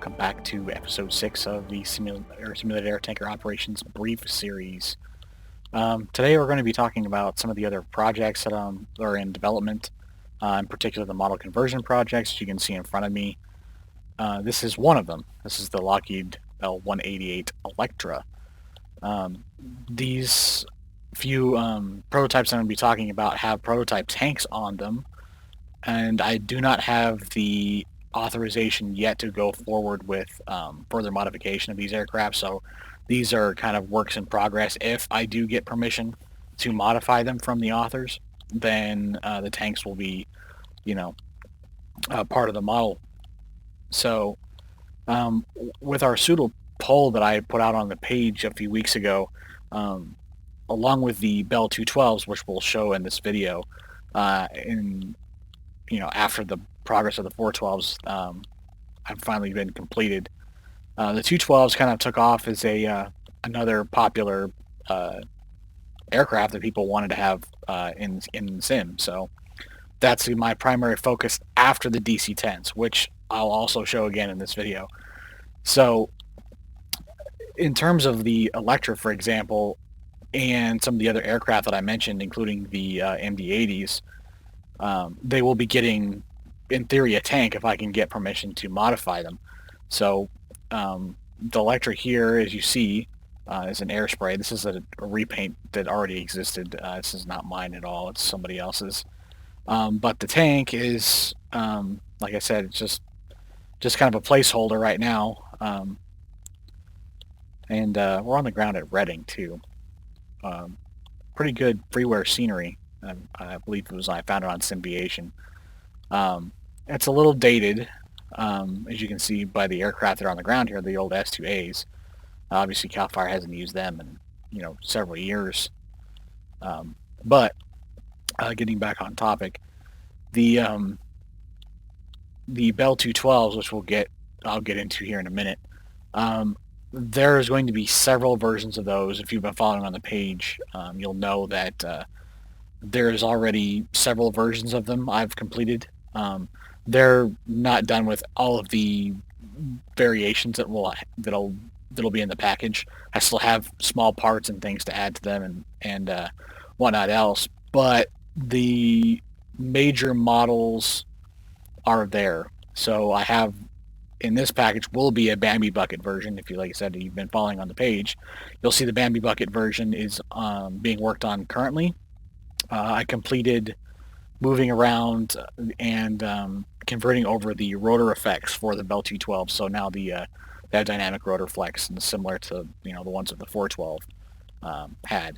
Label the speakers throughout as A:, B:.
A: welcome back to episode 6 of the Simulated Air Tanker Operations Brief Series. Today we're going to be talking about some of the other projects that are in development, in particular the model conversion projects, as you can see in front of me. This is one of them. This is the Lockheed L-188 Electra. These few prototypes I'm going to be talking about have prototype tanks on them, and I do not have the authorization yet to go forward with further modification of these aircraft, so these are kind of works in progress. If I do get permission to modify them from the authors, then the tanks will be, part of the model. So with our pseudo poll that I put out on the page a few weeks ago, along with the Bell 212s, which we'll show in this video, after the progress of the 412s have finally been completed. The 212s kind of took off as another popular aircraft that people wanted to have in Sim. So that's my primary focus after the DC-10s, which I'll also show again in this video. So in terms of the Electra, for example, and some of the other aircraft that I mentioned, including the MD-80s, they will be getting, in theory, a tank if I can get permission to modify them. So the Electra here, as you see, is an air spray. This is a repaint that already existed. This is not mine at all. It's somebody else's. But the tank is, like I said, it's just kind of a placeholder right now. And we're on the ground at Reading, too. Pretty good freeware scenery. I believe I found it on Symbiation. It's a little dated, as you can see by the aircraft that are on the ground here, the old S2As. Obviously, CAL FIRE hasn't used them in several years. But getting back on topic, the Bell 212s, which I'll get into here in a minute. There's going to be several versions of those. If you've been following on the page, you'll know that there's already several versions of them I've completed. They're not done with all of the variations that'll be in the package. I still have small parts and things to add to them and whatnot else, but the major models are there. So I have, in this package, will be a Bambi Bucket version. If you, like I said, you've been following on the page, you'll see the Bambi Bucket version is being worked on currently. I completed moving around and converting over the rotor effects for the Bell 212, so now they have dynamic rotor flex, and similar to the ones that the 412 had.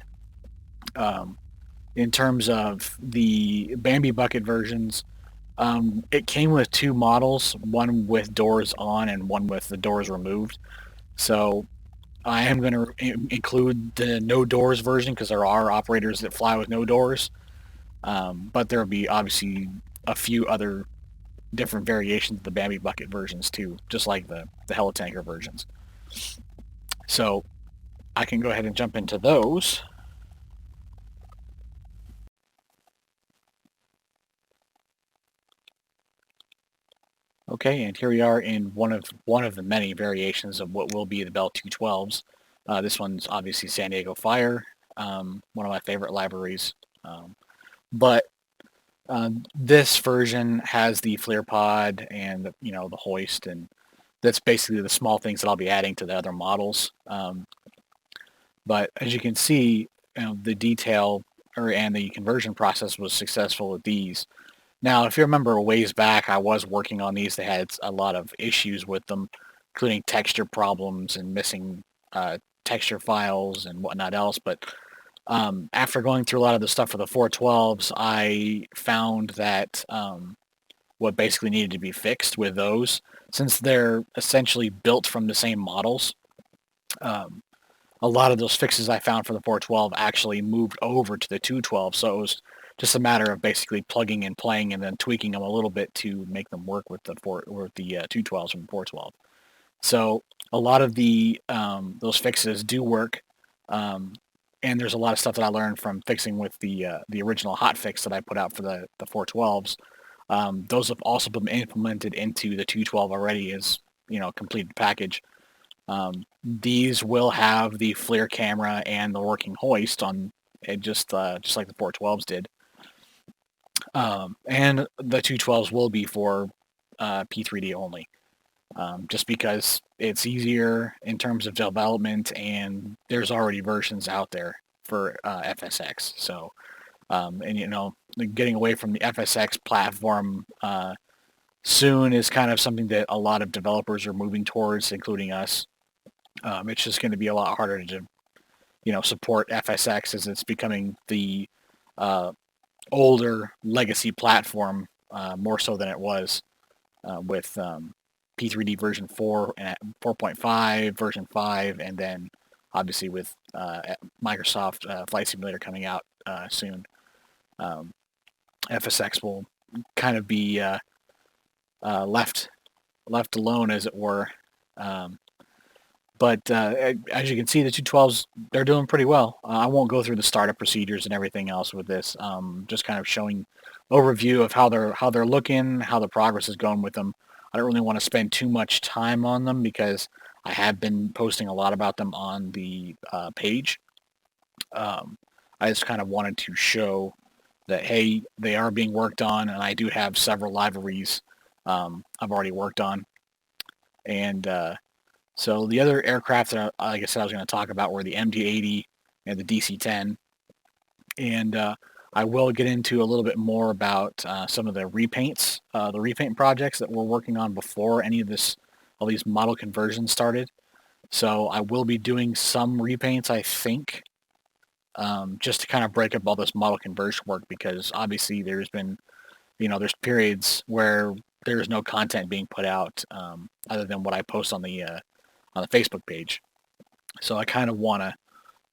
A: In terms of the Bambi Bucket versions, it came with two models, one with doors on and one with the doors removed. So I am going to include the no doors version because there are operators that fly with no doors. But there will be obviously a few other different variations of the Bambi Bucket versions too, just like the Helitanker versions. So I can go ahead and jump into those. Okay, and here we are in one of the many variations of what will be the Bell 212s. This one's obviously San Diego Fire, one of my favorite libraries. But this version has the flare pod and the hoist, and that's basically the small things that I'll be adding to the other models. But as you can see, the detail and the conversion process was successful with these. Now, if you remember a ways back, I was working on these. They had a lot of issues with them, including texture problems and missing texture files and whatnot else. But after going through a lot of the stuff for the 412s, I found that what basically needed to be fixed with those, since they're essentially built from the same models, a lot of those fixes I found for the 412 actually moved over to the 212. So it was just a matter of basically plugging and playing and then tweaking them a little bit to make them work with the 212s from the 412. So a lot of the those fixes do work, and there's a lot of stuff that I learned from fixing with the original hotfix that I put out for the 412s. Those have also been implemented into the 212 already as completed package. These will have the FLIR camera and the working hoist on it, just like the 412s did. And the 212s will be for P3D only, just because it's easier in terms of development, and there's already versions out there for FSX. So, and getting away from the FSX platform soon is kind of something that a lot of developers are moving towards, including us. It's just going to be a lot harder to, support FSX as it's becoming the older legacy platform, more so than it was with P3D version 4 and 4.5, version 5, and then obviously with Microsoft Flight Simulator coming out soon. FSX will kind of be left alone, as it were. But as you can see, the 212s, they're doing pretty well. I won't go through the startup procedures and everything else with this. Just kind of showing overview of how they're looking, how the progress is going with them. I don't really want to spend too much time on them because I have been posting a lot about them on the page. I just kind of wanted to show that, hey, they are being worked on, and I do have several libraries I've already worked on. And so the other aircraft that, like I said, I was going to talk about were the MD-80 and the DC-10. And I will get into a little bit more about some of the repaints, the repaint projects that we're working on before all these model conversions started. So I will be doing some repaints, I think, just to kind of break up all this model conversion work, because obviously there's been, there's periods where there's no content being put out other than what I post on the Facebook page. So I kind of want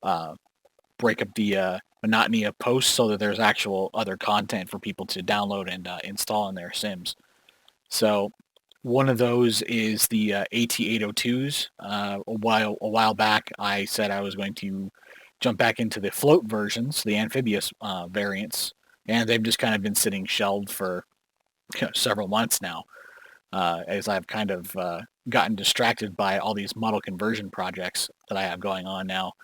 A: to break up the monotony of posts so that there's actual other content for people to download and install in their sims. So one of those is the AT802s. A while back, I said I was going to jump back into the float versions, the amphibious variants, and they've just kind of been sitting shelved for several months now, as I've kind of gotten distracted by all these model conversion projects that I have going on now.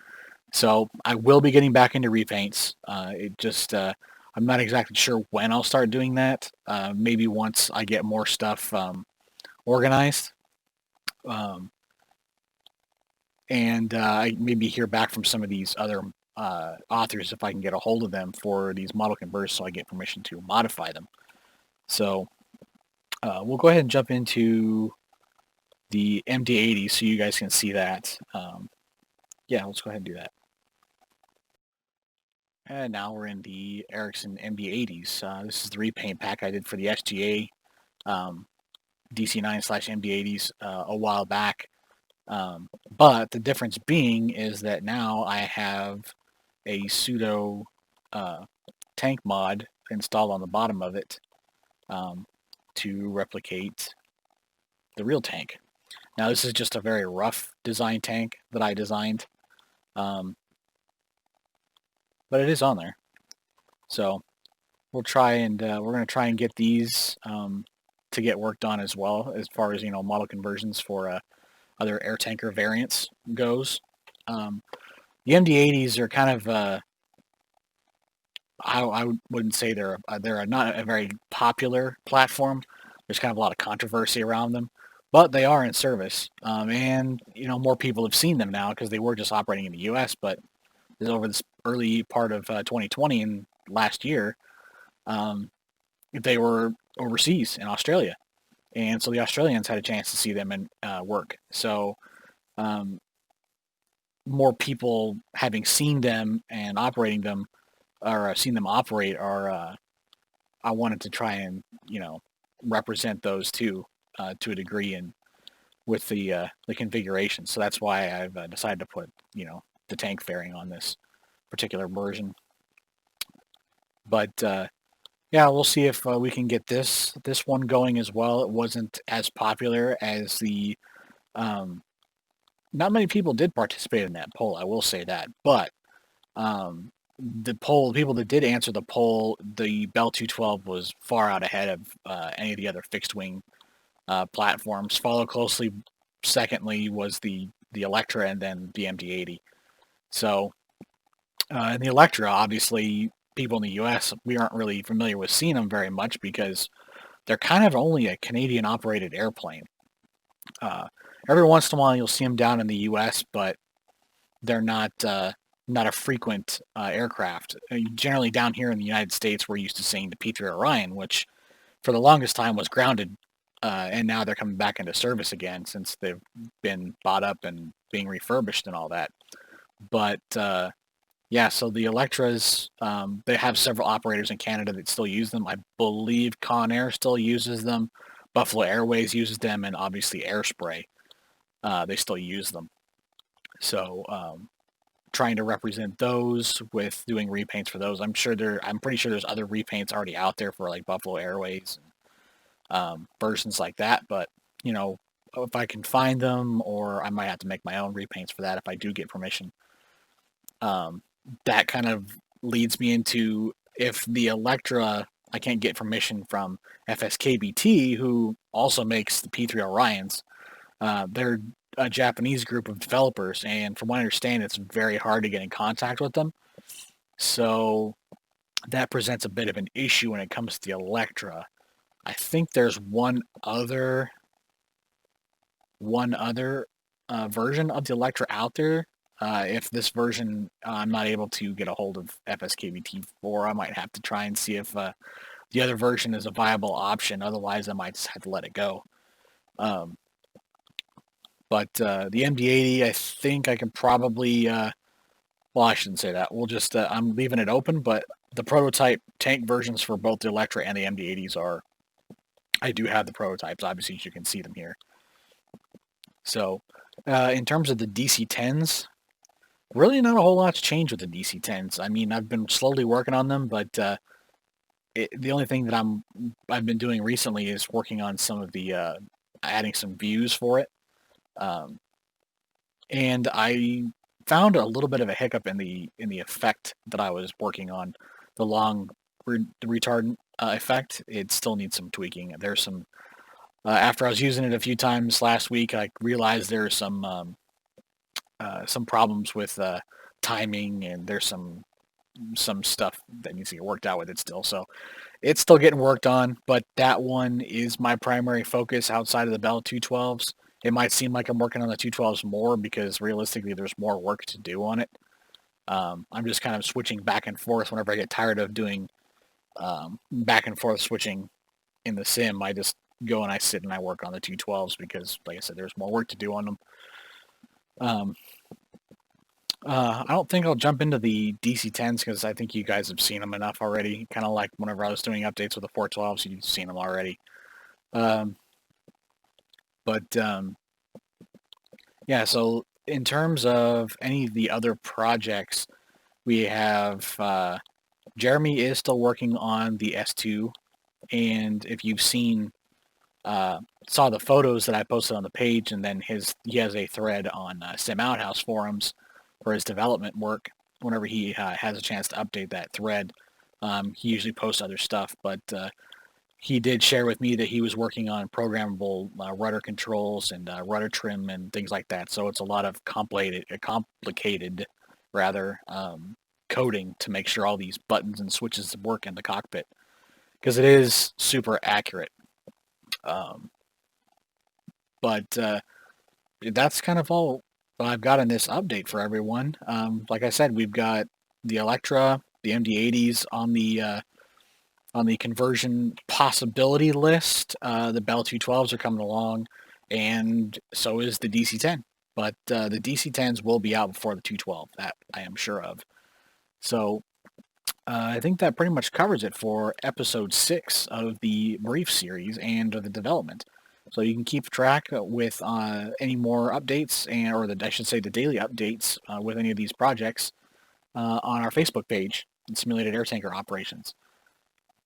A: So I will be getting back into repaints. I'm not exactly sure when I'll start doing that. Maybe once I get more stuff organized. And I maybe hear back from some of these other authors if I can get a hold of them for these model conversions so I get permission to modify them. So we'll go ahead and jump into the MD-80 so you guys can see that. Yeah, let's go ahead and do that. And now we're in the Ericsson MD-80s. This is the repaint pack I did for the SGA DC-9/MD-80s a while back. But the difference being is that now I have a pseudo tank mod installed on the bottom of it to replicate the real tank. Now this is just a very rough design tank that I designed, but it is on there. So we'll try and we're going to try and get these to get worked on as well, as far as model conversions for other air tanker variants goes. The MD-80s are kind of I wouldn't say they're not a very popular platform. There's kind of a lot of controversy around them, but they are in service, and more people have seen them now because they were just operating in the U.S. But over this early part of 2020 and last year, they were overseas in Australia, and so the Australians had a chance to see them and work. So more people having seen them and operating them, or seen them operate, are I wanted to try and represent those two to a degree and with the configuration. So that's why I've decided to put the tank fairing on this particular version. But yeah, we'll see if we can get this one going as well. It wasn't as popular as the not many people did participate in that poll, I will say that, but the people that did answer the poll, the Bell 212 was far out ahead of any of the other fixed wing platforms. Follow closely, secondly, was the Electra, and then the MD-80. So, and the Electra, obviously, people in the U.S., we aren't really familiar with seeing them very much because they're kind of only a Canadian-operated airplane. Uh, every once in a while, you'll see them down in the U.S., but they're not a frequent aircraft. Generally, down here in the United States, we're used to seeing the P-3 Orion, which for the longest time was grounded, and now they're coming back into service again since they've been bought up and being refurbished and all that. But yeah, so the Electras, they have several operators in Canada that still use them. I believe Conair still uses them. Buffalo Airways uses them, and obviously Airspray, they still use them. So trying to represent those with doing repaints for those. I'm pretty sure there's other repaints already out there for like Buffalo Airways, versions like that. But you know, if I can find them, or I might have to make my own repaints for that if I do get permission. That kind of leads me into, if the Electra, I can't get permission from FSKBT, who also makes the P3 Orions. They're a Japanese group of developers, and from what I understand, it's very hard to get in contact with them. So that presents a bit of an issue when it comes to the Electra. I think there's one other version of the Electra out there. If this version I'm not able to get a hold of FSKBT for, I might have to try and see if the other version is a viable option. Otherwise, I might just have to let it go. But the MD-80, I think I can probably, well, I shouldn't say that. We'll just, I'm leaving it open, but the prototype tank versions for both the Electra and the MD-80s are, I do have the prototypes. Obviously, you can see them here. So, in terms of the DC-10s, really not a whole lot's changed with the DC-10s. I mean, I've been slowly working on them, but the only thing that I've been doing recently is working on some of the, adding some views for it. And I found a little bit of a hiccup in the effect that I was working on, the long retardant effect. It still needs some tweaking. There's some, after I was using it a few times last week, I realized there's some problems with timing, and there's some stuff that needs to get worked out with it still. So it's still getting worked on, but that one is my primary focus outside of the Bell 212s. It might seem like I'm working on the 212s more because realistically there's more work to do on it. I'm just kind of switching back and forth whenever I get tired of doing back and forth switching in the sim. I just go and I sit and I work on the 212s because, like I said, there's more work to do on them. I don't think I'll jump into the DC-10s because I think you guys have seen them enough already. Kind of like whenever I was doing updates with the 412s, you've seen them already. Yeah, so in terms of any of the other projects, we have Jeremy is still working on the S2, and if you've seen, saw the photos that I posted on the page, and then he has a thread on Sim Outhouse forums for his development work. Whenever he has a chance to update that thread, he usually posts other stuff, but he did share with me that he was working on programmable rudder controls and rudder trim and things like that. So it's a lot of complicated coding to make sure all these buttons and switches work in the cockpit, because it is super accurate. But that's kind of all I've got in this update for everyone. Like I said, we've got the Electra, the MD-80s on the conversion possibility list. The Bell 212s are coming along, and so is the DC-10. But the DC-10s will be out before the 212. That I am sure of. So I think that pretty much covers it for episode 6 of the brief series and the development. So you can keep track with any more updates, or I should say the daily updates with any of these projects on our Facebook page, Simulated Air Tanker Operations.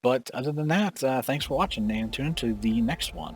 A: But other than that, thanks for watching, and tune in to the next one.